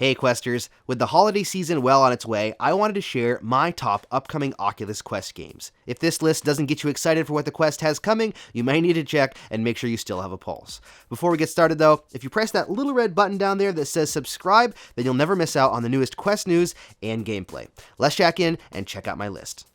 Hey Questers, with the holiday season well on its way, I wanted to share my top upcoming Oculus Quest games. If this list doesn't get you excited for what the Quest has coming, you might need to check and make sure you still have a pulse. Before we get started though, if you press that little red button down there that says subscribe, then you'll never miss out on the newest Quest news and gameplay. Let's check in and check out my list.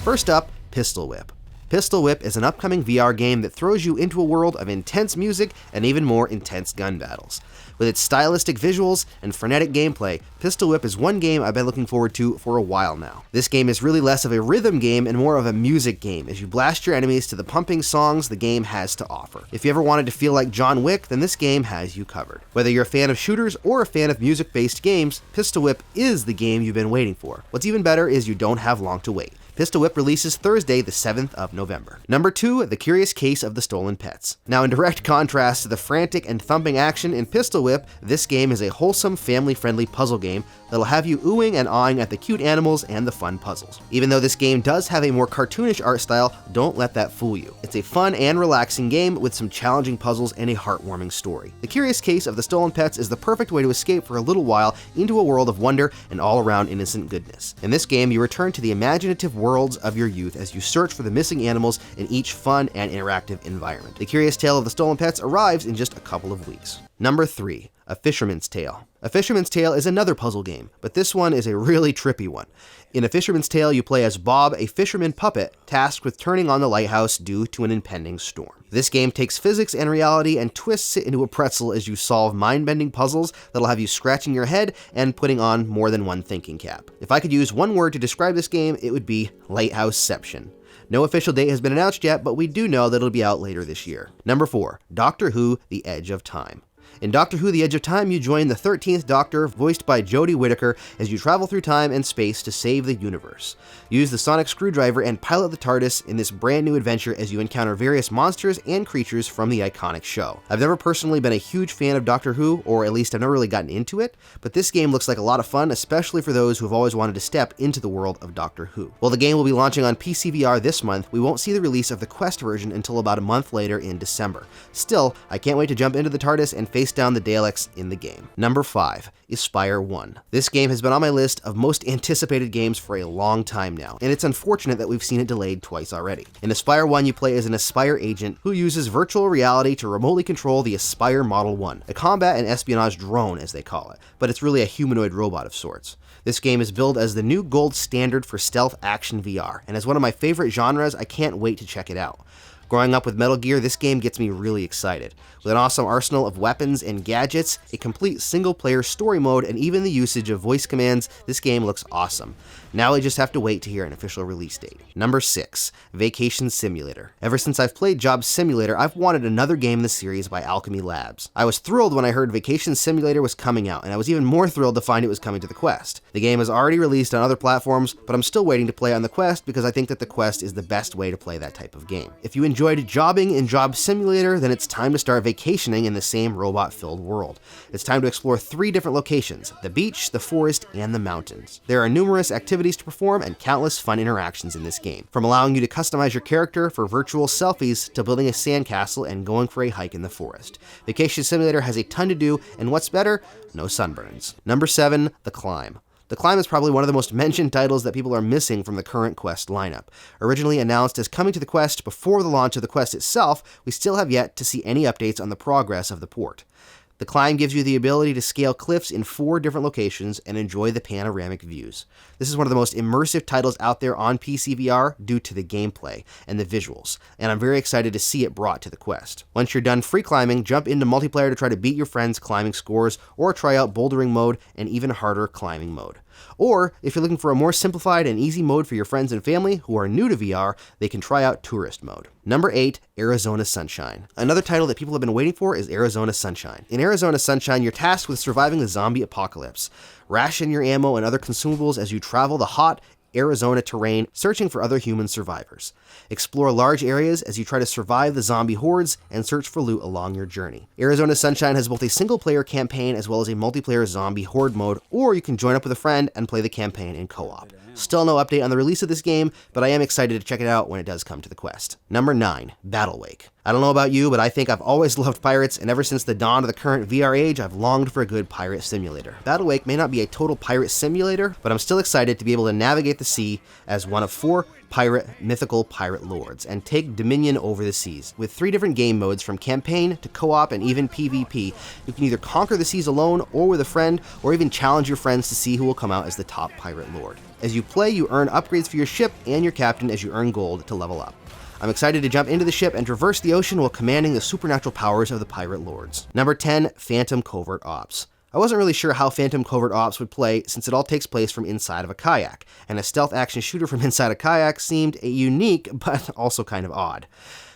First up, Pistol Whip. Pistol Whip is an upcoming VR game that throws you into a world of intense music and even more intense gun battles. With its stylistic visuals and frenetic gameplay, Pistol Whip is one game I've been looking forward to for a while now. This game is really less of a rhythm game and more of a music game as you blast your enemies to the pumping songs the game has to offer. If you ever wanted to feel like John Wick, then this game has you covered. Whether you're a fan of shooters or a fan of music-based games, Pistol Whip is the game you've been waiting for. What's even better is you don't have long to wait. Pistol Whip releases Thursday, the 7th of November. Number 2, The Curious Case of the Stolen Pets. Now, in direct contrast to the frantic and thumping action in Pistol Whip, this game is a wholesome, family-friendly puzzle game that'll have you oohing and awing at the cute animals and the fun puzzles. Even though this game does have a more cartoonish art style, don't let that fool you. It's a fun and relaxing game with some challenging puzzles and a heartwarming story. The Curious Case of the Stolen Pets is the perfect way to escape for a little while into a world of wonder and all-around innocent goodness. In this game, you return to the imaginative worlds of your youth as you search for the missing animals in each fun and interactive environment. The Curious Tale of the Stolen Pets arrives in just a couple of weeks. Number 3, A Fisherman's Tale. A Fisherman's Tale is another puzzle game, but this one is a really trippy one. In A Fisherman's Tale, you play as Bob, a fisherman puppet, tasked with turning on the lighthouse due to an impending storm. This game takes physics and reality and twists it into a pretzel as you solve mind-bending puzzles that'll have you scratching your head and putting on more than one thinking cap. If I could use one word to describe this game, it would be Lighthouseception. No official date has been announced yet, but we do know that it'll be out later this year. Number 4, Doctor Who: The Edge of Time. In Doctor Who: The Edge of Time, you join the 13th Doctor, voiced by Jodie Whittaker, as you travel through time and space to save the universe. Use the sonic screwdriver and pilot the TARDIS in this brand new adventure as you encounter various monsters and creatures from the iconic show. I've never personally been a huge fan of Doctor Who, or at least I've never really gotten into it, but this game looks like a lot of fun, especially for those who have always wanted to step into the world of Doctor Who. While the game will be launching on PC VR this month, we won't see the release of the Quest version until about a month later in December. Still, I can't wait to jump into the TARDIS and face down the Daleks in the game. Number 5, Espire 1. This game has been on my list of most anticipated games for a long time now, and it's unfortunate that we've seen it delayed twice already. In Espire 1, you play as an Espire agent who uses virtual reality to remotely control the Espire Model 1, a combat and espionage drone as they call it, but it's really a humanoid robot of sorts. This game is billed as the new gold standard for stealth action VR, and as one of my favorite genres, I can't wait to check it out. Growing up with Metal Gear, this game gets me really excited. With an awesome arsenal of weapons and gadgets, a complete single-player story mode, and even the usage of voice commands, this game looks awesome. Now I just have to wait to hear an official release date. Number 6, Vacation Simulator. Ever since I've played Job Simulator, I've wanted another game in the series by Alchemy Labs. I was thrilled when I heard Vacation Simulator was coming out, and I was even more thrilled to find it was coming to the Quest. The game is already released on other platforms, but I'm still waiting to play on the Quest because I think that the Quest is the best way to play that type of game. If you enjoyed jobbing in Job Simulator, then it's time to start vacationing in the same robot-filled world. It's time to explore 3 different locations: the beach, the forest, and the mountains. There are numerous activities to perform and countless fun interactions in this game, from allowing you to customize your character for virtual selfies to building a sandcastle and going for a hike in the forest. Vacation Simulator has a ton to do, and what's better? No sunburns. Number 7, The Climb. The Climb is probably one of the most mentioned titles that people are missing from the current Quest lineup. Originally announced as coming to the Quest before the launch of the Quest itself, we still have yet to see any updates on the progress of the port. The Climb gives you the ability to scale cliffs in 4 different locations and enjoy the panoramic views. This is one of the most immersive titles out there on PC VR due to the gameplay and the visuals, and I'm very excited to see it brought to the Quest. Once you're done free climbing, jump into multiplayer to try to beat your friends' climbing scores, or try out bouldering mode and even harder climbing mode. Or, if you're looking for a more simplified and easy mode for your friends and family who are new to VR, they can try out Tourist mode. Number 8, Arizona Sunshine. Another title that people have been waiting for is Arizona Sunshine. In Arizona Sunshine, you're tasked with surviving the zombie apocalypse. Ration your ammo and other consumables as you travel the hot Arizona terrain, searching for other human survivors. Explore large areas as you try to survive the zombie hordes and search for loot along your journey. Arizona Sunshine has both a single-player campaign as well as a multiplayer zombie horde mode, or you can join up with a friend and play the campaign in co-op. Still no update on the release of this game, but I am excited to check it out when it does come to the Quest. Number 9, Battlewake. I don't know about you, but I think I've always loved pirates, and ever since the dawn of the current VR age, I've longed for a good pirate simulator. Battlewake may not be a total pirate simulator, but I'm still excited to be able to navigate the sea as one of 4 mythical pirate lords, and take dominion over the seas. With 3 different game modes, from campaign to co-op and even PvP, you can either conquer the seas alone or with a friend, or even challenge your friends to see who will come out as the top pirate lord. As you play, you earn upgrades for your ship and your captain as you earn gold to level up. I'm excited to jump into the ship and traverse the ocean while commanding the supernatural powers of the pirate lords. Number 10, Phantom Covert Ops. I wasn't really sure how Phantom Covert Ops would play since it all takes place from inside of a kayak, and a stealth action shooter from inside a kayak seemed unique, but also kind of odd.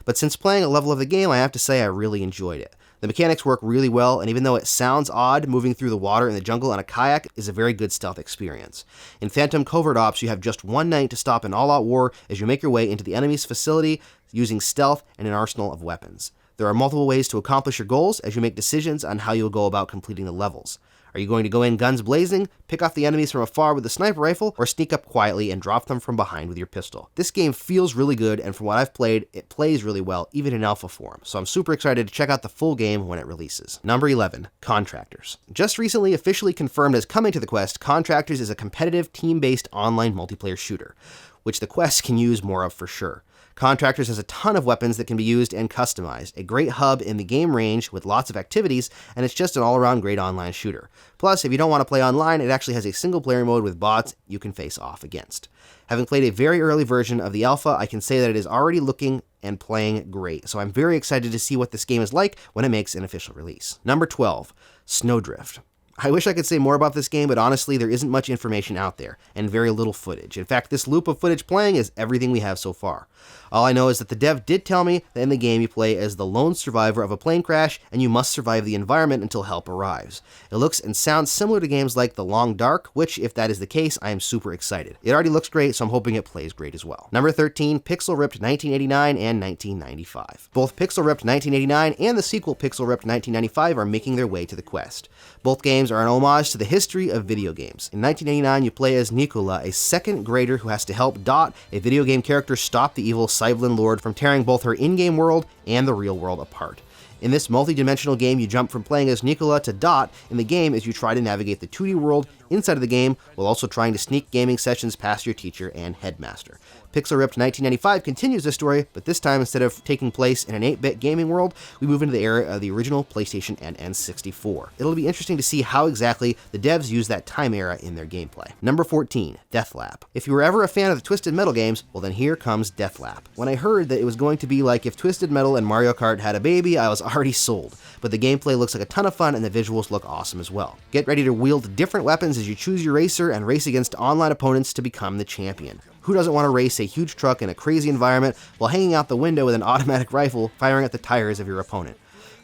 But since playing a level of the game, I have to say I really enjoyed it. The mechanics work really well, and even though it sounds odd, moving through the water in the jungle on a kayak is a very good stealth experience. In Phantom Covert Ops, you have just one night to stop an all-out war as you make your way into the enemy's facility using stealth and an arsenal of weapons. There are multiple ways to accomplish your goals as you make decisions on how you will go about completing the levels. Are you going to go in guns blazing, pick off the enemies from afar with a sniper rifle, or sneak up quietly and drop them from behind with your pistol? This game feels really good, and from what I've played, it plays really well, even in alpha form, so I'm super excited to check out the full game when it releases. Number 11, Contractors. Just recently officially confirmed as coming to the Quest, Contractors is a competitive, team-based online multiplayer shooter, which the Quest can use more of for sure. Contractors has a ton of weapons that can be used and customized, a great hub in the game range with lots of activities, and it's just an all-around great online shooter. Plus, if you don't want to play online, it actually has a single-player mode with bots you can face off against. Having played a very early version of the alpha, I can say that it is already looking and playing great, so I'm very excited to see what this game is like when it makes an official release. Number 12, Snowdrift. I wish I could say more about this game, but honestly, there isn't much information out there, and very little footage. In fact, this loop of footage playing is everything we have so far. All I know is that the dev did tell me that in the game you play as the lone survivor of a plane crash, and you must survive the environment until help arrives. It looks and sounds similar to games like The Long Dark, which, if that is the case, I am super excited. It already looks great, so I'm hoping it plays great as well. Number 13, Pixel Ripped 1989 and 1995. Both Pixel Ripped 1989 and the sequel Pixel Ripped 1995 are making their way to the Quest. Both games are an homage to the history of video games. In 1989, you play as Nicola, a second grader who has to help Dot, a video game character, stop the evil Cybelin Lord from tearing both her in-game world and the real world apart. In this multi-dimensional game, you jump from playing as Nicola to Dot in the game as you try to navigate the 2D world inside of the game, while also trying to sneak gaming sessions past your teacher and headmaster. Pixel Ripped 1995 continues this story, but this time, instead of taking place in an 8-bit gaming world, we move into the era of the original PlayStation and N64. It'll be interesting to see how exactly the devs use that time era in their gameplay. Number 14, Deathlap. If you were ever a fan of the Twisted Metal games, well then here comes Deathlap. When I heard that it was going to be like if Twisted Metal and Mario Kart had a baby, I was already sold. But the gameplay looks like a ton of fun and the visuals look awesome as well. Get ready to wield different weapons as you choose your racer and race against online opponents to become the champion. Who doesn't want to race a huge truck in a crazy environment while hanging out the window with an automatic rifle firing at the tires of your opponent?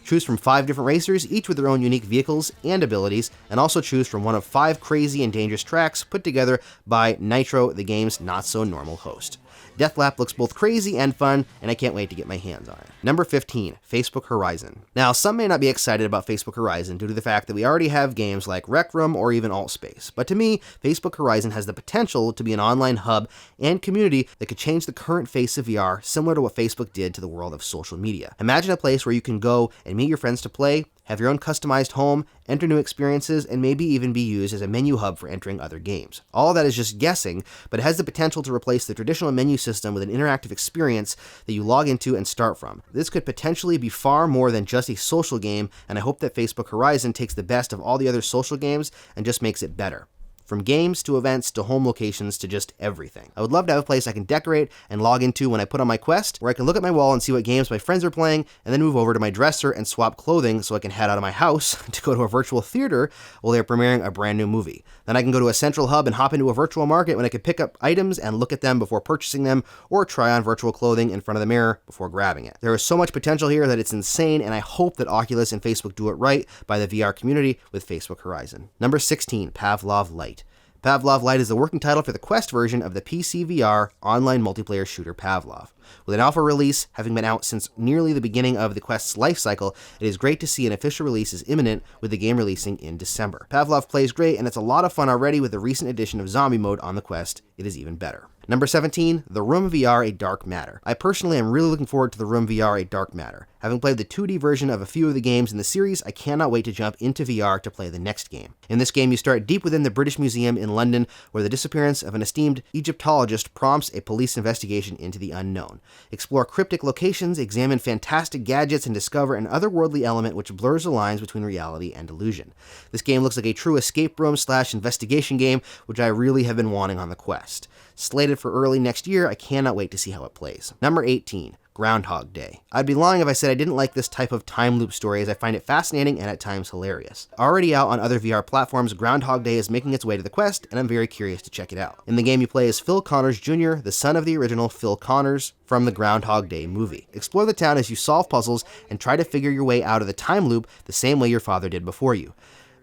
Choose from 5 different racers, each with their own unique vehicles and abilities, and also choose from one of 5 crazy and dangerous tracks put together by Nitro, the game's not-so-normal host. Deathlap looks both crazy and fun, and I can't wait to get my hands on it. Number 15, Facebook Horizon. Now, some may not be excited about Facebook Horizon due to the fact that we already have games like Rec Room or even Altspace, but to me, Facebook Horizon has the potential to be an online hub and community that could change the current face of VR, similar to what Facebook did to the world of social media. Imagine a place where you can go and meet your friends to play, have your own customized home, enter new experiences, and maybe even be used as a menu hub for entering other games. All of that is just guessing, but it has the potential to replace the traditional menu system with an interactive experience that you log into and start from. This could potentially be far more than just a social game, and I hope that Facebook Horizon takes the best of all the other social games and just makes it better. From games to events to home locations to just everything. I would love to have a place I can decorate and log into when I put on my Quest, where I can look at my wall and see what games my friends are playing, and then move over to my dresser and swap clothing so I can head out of my house to go to a virtual theater while they're premiering a brand new movie. Then I can go to a central hub and hop into a virtual market when I can pick up items and look at them before purchasing them, or try on virtual clothing in front of the mirror before grabbing it. There is so much potential here that it's insane, and I hope that Oculus and Facebook do it right by the VR community with Facebook Horizon. Number 16, Pavlov Lite. Pavlov Lite is the working title for the Quest version of the PC VR online multiplayer shooter Pavlov. With an alpha release having been out since nearly the beginning of the Quest's life cycle, it is great to see an official release is imminent, with the game releasing in December. Pavlov plays great, and it's a lot of fun already. With the recent addition of zombie mode on the Quest, it is even better. Number 17, The Room VR A Dark Matter. I personally am really looking forward to The Room VR A Dark Matter. Having played the 2D version of a few of the games in the series, I cannot wait to jump into VR to play the next game. In this game, you start deep within the British Museum in London, where the disappearance of an esteemed Egyptologist prompts a police investigation into the unknown. Explore cryptic locations, examine fantastic gadgets, and discover an otherworldly element which blurs the lines between reality and illusion. This game looks like a true escape room / investigation game, which I really have been wanting on the Quest. Slated for early next year, I cannot wait to see how it plays. Number 18. Groundhog Day. I'd be lying if I said I didn't like this type of time loop story, as I find it fascinating and at times hilarious. Already out on other VR platforms, Groundhog Day is making its way to the Quest, and I'm very curious to check it out. In the game, you play as Phil Connors Jr., the son of the original Phil Connors from the Groundhog Day movie. Explore the town as you solve puzzles and try to figure your way out of the time loop the same way your father did before you.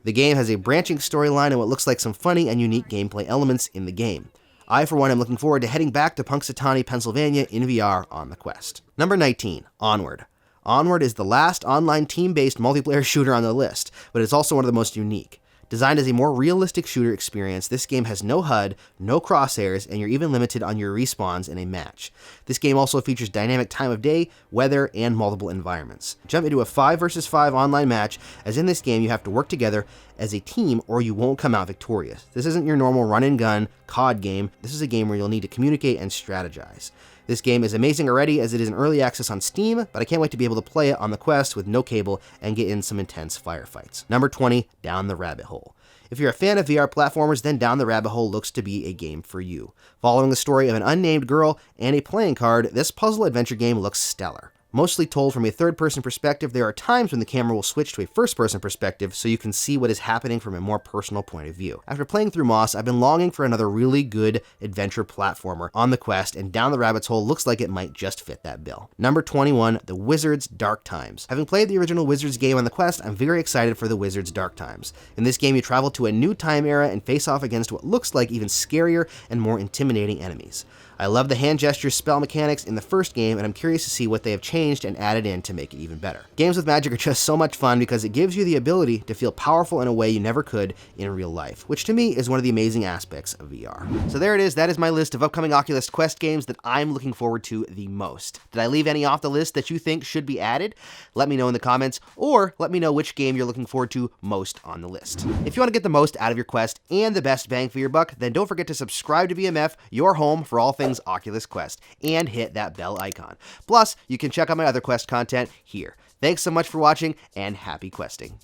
The game has a branching storyline and what looks like some funny and unique gameplay elements in the game. I, for one, am looking forward to heading back to Punxsutawney, Pennsylvania in VR on the Quest. Number 19, Onward. Onward is the last online team-based multiplayer shooter on the list, but it's also one of the most unique. Designed as a more realistic shooter experience, this game has no HUD, no crosshairs, and you're even limited on your respawns in a match. This game also features dynamic time of day, weather, and multiple environments. Jump into a 5 versus 5 online match, as in this game you have to work together as a team or you won't come out victorious. This isn't your normal run-and-gun COD game. This is a game where you'll need to communicate and strategize. This game is amazing already, as it is in early access on Steam, but I can't wait to be able to play it on the Quest with no cable and get in some intense firefights. Number 20, Down the Rabbit Hole. If you're a fan of VR platformers, then Down the Rabbit Hole looks to be a game for you. Following the story of an unnamed girl and a playing card, this puzzle adventure game looks stellar. Mostly told from a third-person perspective, there are times when the camera will switch to a first-person perspective so you can see what is happening from a more personal point of view. After playing through Moss, I've been longing for another really good adventure platformer on the Quest, and Down the Rabbit's Hole looks like it might just fit that bill. Number 21, The Wizard's Dark Times. Having played the original Wizards game on the Quest, I'm very excited for The Wizard's Dark Times. In this game, you travel to a new time era and face off against what looks like even scarier and more intimidating enemies. I love the hand gesture spell mechanics in the first game, and I'm curious to see what they have changed and added in to make it even better. Games with magic are just so much fun because it gives you the ability to feel powerful in a way you never could in real life, which to me is one of the amazing aspects of VR. So there it is, that is my list of upcoming Oculus Quest games that I'm looking forward to the most. Did I leave any off the list that you think should be added? Let me know in the comments, or let me know which game you're looking forward to most on the list. If you want to get the most out of your Quest and the best bang for your buck, then don't forget to subscribe to BMF, your home for all things Oculus Quest, and hit that bell icon. Plus, you can check out my other Quest content here. Thanks so much for watching, and happy questing.